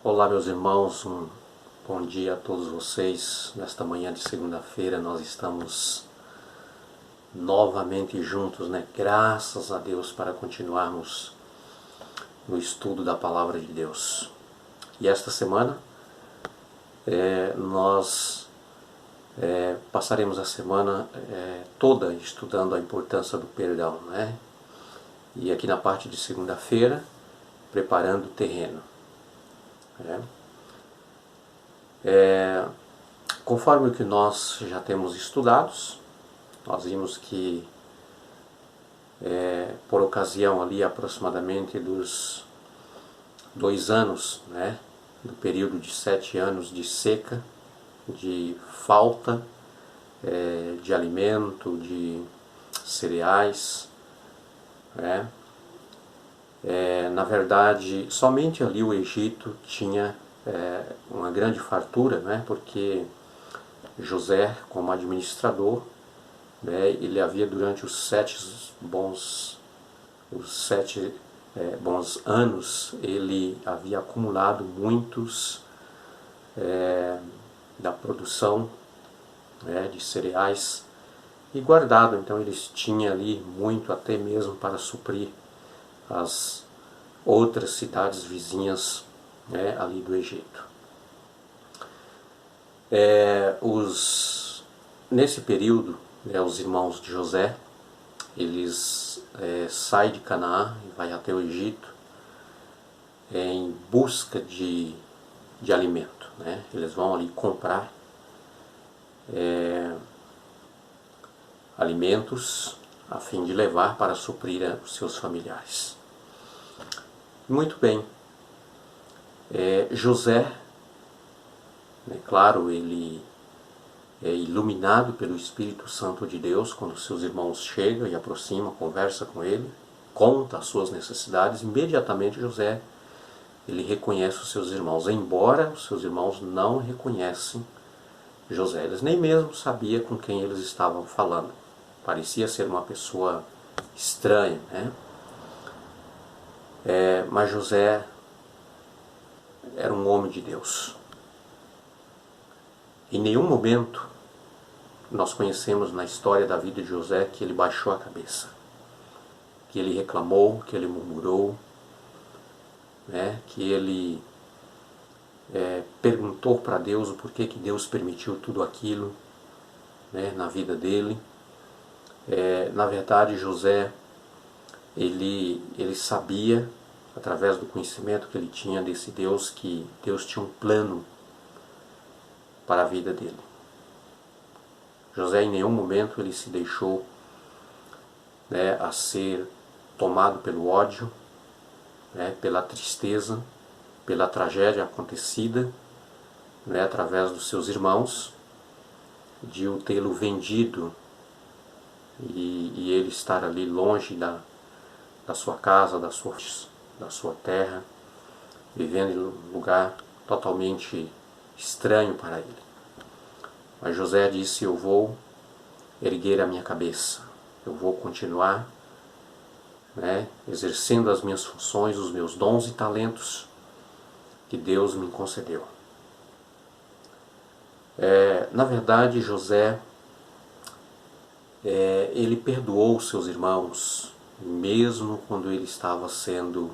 Olá, meus irmãos, um bom dia a todos vocês. Nesta manhã de segunda-feira nós estamos novamente juntos, né? Graças a Deus, para continuarmos no estudo da Palavra de Deus. E esta semana nós passaremos a semana toda estudando a importância do perdão, né? E aqui na parte de segunda-feira, preparando o terreno. Conforme o que nós já temos estudados, nós vimos que por ocasião ali aproximadamente dos 2 anos, né, do período de 7 anos de seca, de falta de alimento, de cereais, né, na verdade somente ali o Egito tinha uma grande fartura, né, porque José, como administrador, né, ele havia durante os 7 bons anos, ele havia acumulado muitos da produção, né, de cereais e guardado. Então eles tinham ali muito, até mesmo para suprir as outras cidades vizinhas, né, ali do Egito. Nesse período, os irmãos de José, eles saem de Canaã e vai até o Egito em busca de alimento, né? Eles vão ali comprar alimentos a fim de levar para suprir os seus familiares. Muito bem. José, claro, ele é iluminado pelo Espírito Santo de Deus quando seus irmãos chegam e aproximam, conversa com ele, conta as suas necessidades. Imediatamente José, ele reconhece os seus irmãos, embora os seus irmãos não reconhecem José. Eles nem mesmo sabiam com quem eles estavam falando. Parecia ser uma pessoa estranha, né? Mas José era um homem de Deus. Em nenhum momento nós conhecemos na história da vida de José que ele baixou a cabeça, que ele reclamou, que ele murmurou, né, que ele perguntou para Deus o porquê que Deus permitiu tudo aquilo, né, na vida dele. Na verdade, José, ele sabia, através do conhecimento que ele tinha desse Deus, que Deus tinha um plano para a vida dele. José em nenhum momento ele se deixou, né, a ser tomado pelo ódio, né, pela tristeza, pela tragédia acontecida, né, através dos seus irmãos, de o tê-lo vendido e ele estar ali longe da sua casa, da sua terra, vivendo em um lugar totalmente estranho para ele. Mas José disse: eu vou erguer a minha cabeça, eu vou continuar, né, exercendo as minhas funções, os meus dons e talentos que Deus me concedeu. Na verdade, José, ele perdoou os seus irmãos, mesmo quando ele estava sendo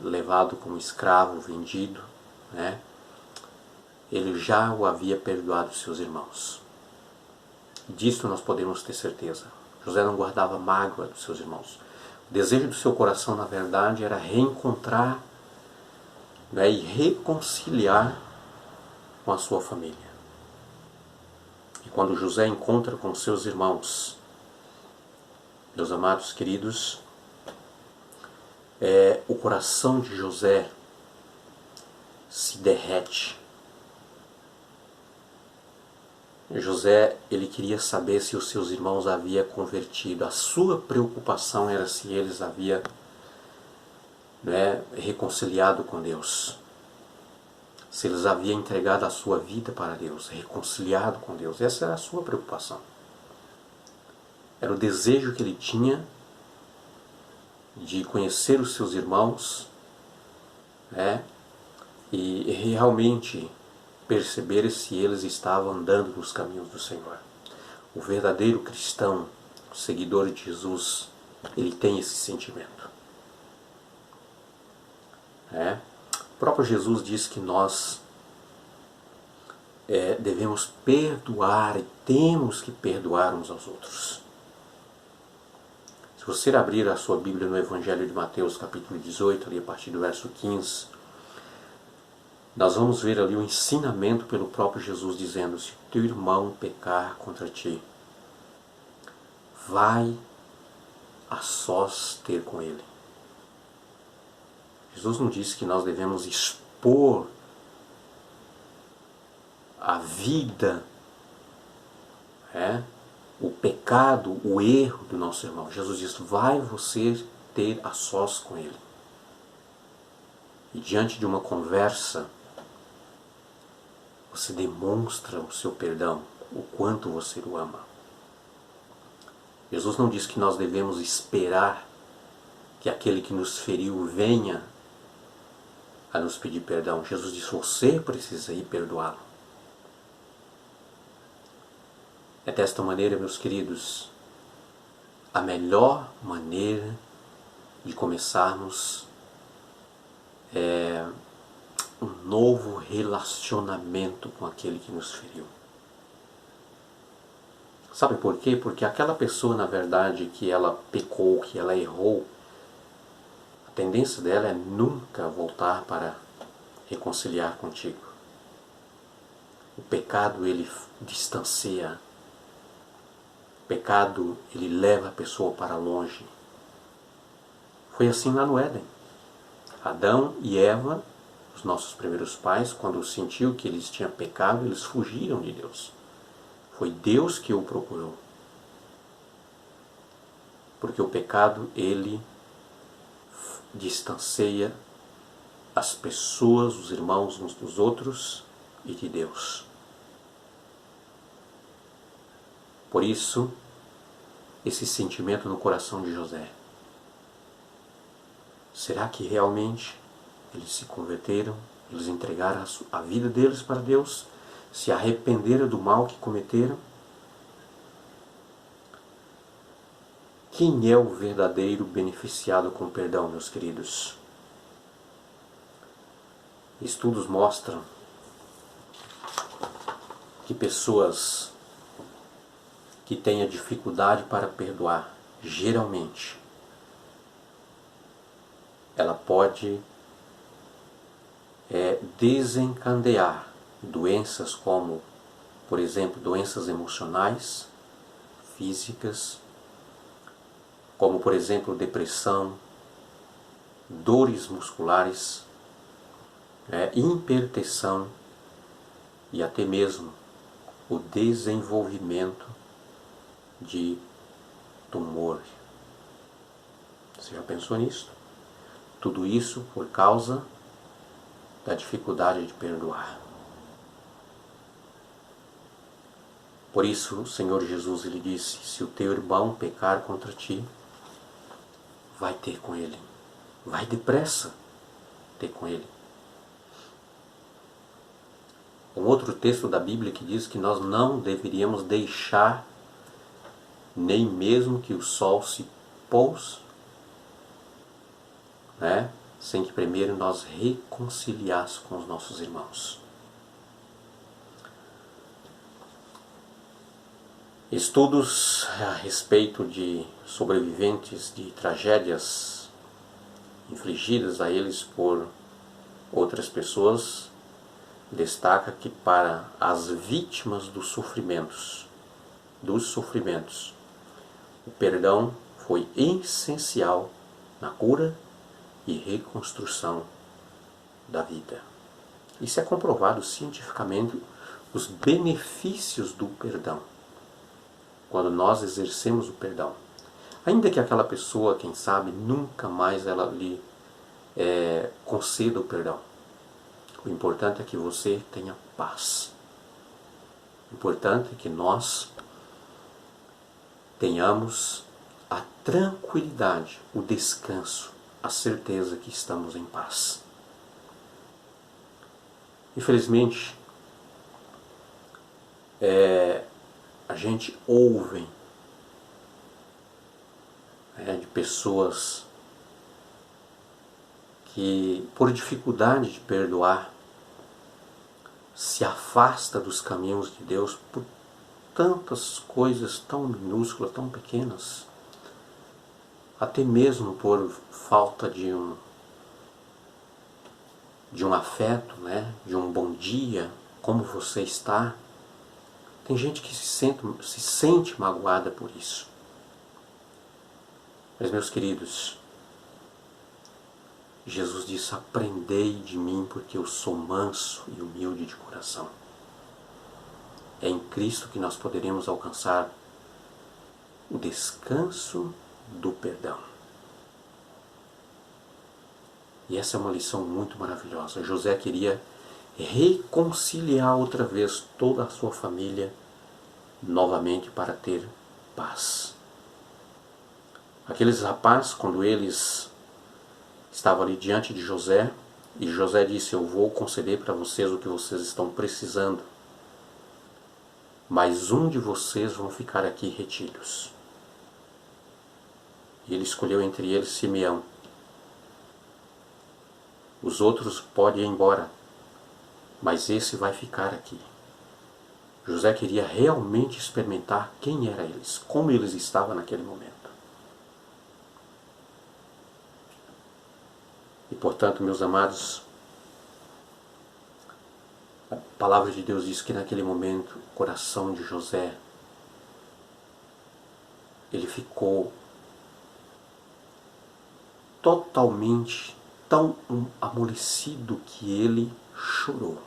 levado como escravo, vendido, né? Ele já o havia perdoado os seus irmãos. Disso nós podemos ter certeza. José não guardava mágoa dos seus irmãos. O desejo do seu coração, na verdade, era reencontrar, né, e reconciliar com a sua família. E quando José encontra com seus irmãos, meus amados queridos, o coração de José se derrete. José, ele queria saber se os seus irmãos haviam convertido. A sua preocupação era se eles haviam, né, reconciliado com Deus. Se eles haviam entregado a sua vida para Deus, reconciliado com Deus. Essa era a sua preocupação. Era o desejo que ele tinha de conhecer os seus irmãos, né? E realmente perceber se eles estavam andando nos caminhos do Senhor. O verdadeiro cristão, o seguidor de Jesus, ele tem esse sentimento. Né? O próprio Jesus diz que nós devemos perdoar e temos que perdoar uns aos outros. Se você abrir a sua Bíblia no Evangelho de Mateus, capítulo 18, ali a partir do verso 15, nós vamos ver ali o ensinamento pelo próprio Jesus dizendo: se teu irmão pecar contra ti, vai a sós ter com ele. Jesus não disse que nós devemos expor a vida, o pecado, o erro do nosso irmão. Jesus disse: vai você ter a sós com ele. E diante de uma conversa, você demonstra o seu perdão, o quanto você o ama. Jesus não diz que nós devemos esperar que aquele que nos feriu venha a nos pedir perdão. Jesus diz: você precisa ir perdoá-lo. É desta maneira, meus queridos, a melhor maneira de começarmos um novo relacionamento com aquele que nos feriu. Sabe por quê? Porque aquela pessoa, na verdade, que ela pecou, que ela errou, a tendência dela é nunca voltar para reconciliar contigo. O pecado, ele distancia. O pecado, ele leva a pessoa para longe. Foi assim lá no Éden. Adão e Eva, os nossos primeiros pais, quando sentiu que eles tinham pecado, eles fugiram de Deus. Foi Deus que o procurou. Porque o pecado, ele distancia as pessoas, os irmãos uns dos outros e de Deus. Por isso, esse sentimento no coração de José. Será que realmente eles se converteram? Eles entregaram a vida deles para Deus? Se arrependeram do mal que cometeram? Quem é o verdadeiro beneficiado com o perdão, meus queridos? Estudos mostram que pessoas que têm a dificuldade para perdoar, geralmente, ela pode desencadear doenças como, por exemplo, doenças emocionais, físicas, como, por exemplo, depressão, dores musculares, hipertensão e até mesmo o desenvolvimento de tumor. Você já pensou nisso? Tudo isso por causa da dificuldade de perdoar. Por isso o Senhor Jesus, ele disse: se o teu irmão pecar contra ti, vai ter com ele. Vai depressa ter com ele. Um outro texto da Bíblia que diz que nós não deveríamos deixar nem mesmo que o sol se pôs, sem que primeiro nós reconciliássemos com os nossos irmãos. Estudos a respeito de sobreviventes de tragédias infligidas a eles por outras pessoas destaca que para as vítimas dos sofrimentos, o perdão foi essencial na cura e reconstrução da vida. Isso é comprovado cientificamente, os benefícios do perdão. Quando nós exercemos o perdão, ainda que aquela pessoa, quem sabe, nunca mais ela lhe conceda o perdão, o importante é que você tenha paz. O importante é que nós tenhamos a tranquilidade, o descanso, a certeza que estamos em paz. Infelizmente, a gente ouve de pessoas que, por dificuldade de perdoar, se afasta dos caminhos de Deus por tantas coisas tão minúsculas, tão pequenas, até mesmo por falta de um afeto, né? De um bom dia, como você está. Tem gente que se sente magoada por isso. Mas, meus queridos, Jesus disse: aprendei de mim, porque eu sou manso e humilde de coração. É em Cristo que nós poderemos alcançar o descanso do perdão. E essa é uma lição muito maravilhosa. José queria reconciliar outra vez toda a sua família novamente para ter paz. Aqueles rapazes, quando eles estavam ali diante de José, e José disse: eu vou conceder para vocês o que vocês estão precisando, mas um de vocês vão ficar aqui retidos. E ele escolheu entre eles Simeão. Os outros podem ir embora, mas esse vai ficar aqui. José queria realmente experimentar quem eram eles, como eles estavam naquele momento. E, portanto, meus amados, a palavra de Deus diz que naquele momento o coração de José, ele ficou totalmente tão amolecido que ele chorou.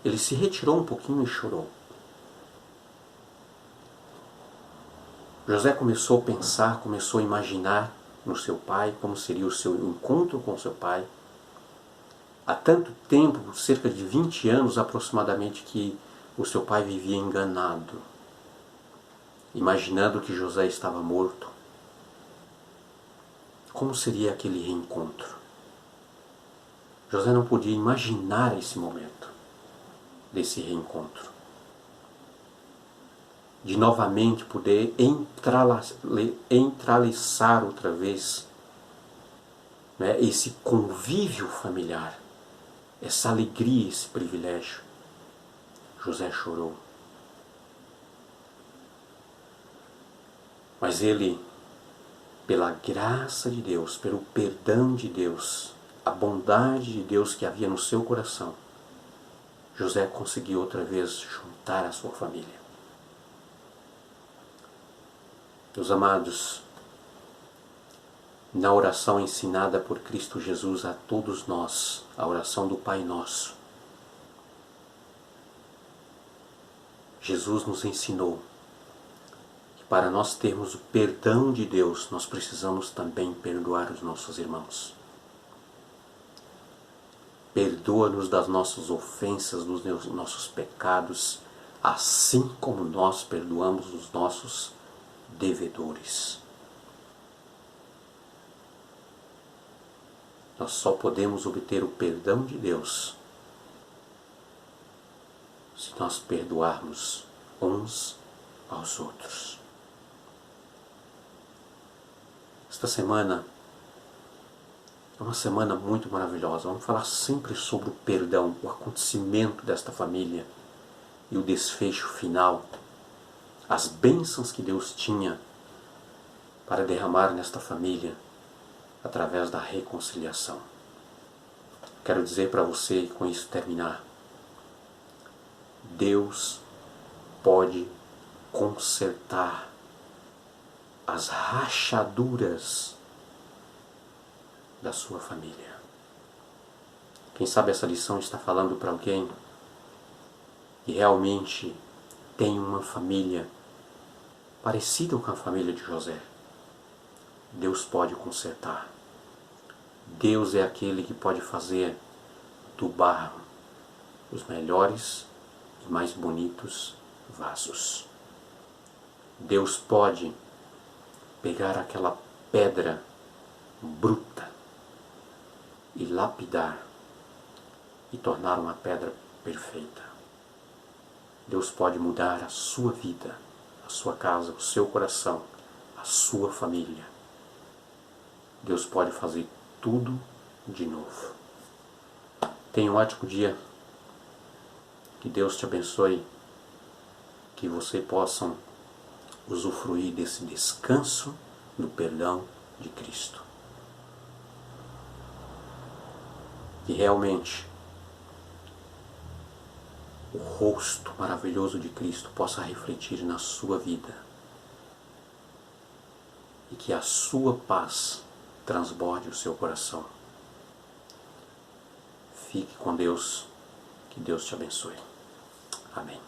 Ele se retirou um pouquinho e chorou. José começou a pensar, começou a imaginar no seu pai, como seria o seu encontro com seu pai. Há tanto tempo, cerca de 20 anos aproximadamente, que o seu pai vivia enganado, imaginando que José estava morto. Como seria aquele reencontro? José não podia imaginar esse momento desse reencontro, de novamente poder entraliçar outra vez, né, esse convívio familiar, essa alegria, esse privilégio. José chorou. Mas ele, pela graça de Deus, pelo perdão de Deus, a bondade de Deus que havia no seu coração, José conseguiu outra vez juntar a sua família. Meus amados, na oração ensinada por Cristo Jesus a todos nós, a oração do Pai Nosso, Jesus nos ensinou que para nós termos o perdão de Deus, nós precisamos também perdoar os nossos irmãos. Perdoa-nos das nossas ofensas, dos nossos pecados, assim como nós perdoamos os nossos devedores. Nós só podemos obter o perdão de Deus se nós perdoarmos uns aos outros. Esta semana é uma semana muito maravilhosa. Vamos falar sempre sobre o perdão, o acontecimento desta família e o desfecho final, as bênçãos que Deus tinha para derramar nesta família através da reconciliação. Quero dizer para você, e com isso terminar, Deus pode consertar as rachaduras da sua família. Quem sabe essa lição está falando para alguém que realmente tem uma família parecida com a família de José. Deus pode consertar. Deus é aquele que pode fazer do barro os melhores e mais bonitos vasos. Deus pode pegar aquela pedra bruta e lapidar e tornar uma pedra perfeita. Deus pode mudar a sua vida, a sua casa, o seu coração, a sua família. Deus pode fazer tudo de novo. Tenha um ótimo dia. Que Deus te abençoe. Que você possa usufruir desse descanso no perdão de Cristo. Que realmente o rosto maravilhoso de Cristo possa refletir na sua vida. E que a sua paz transborde o seu coração. Fique com Deus. Que Deus te abençoe. Amém.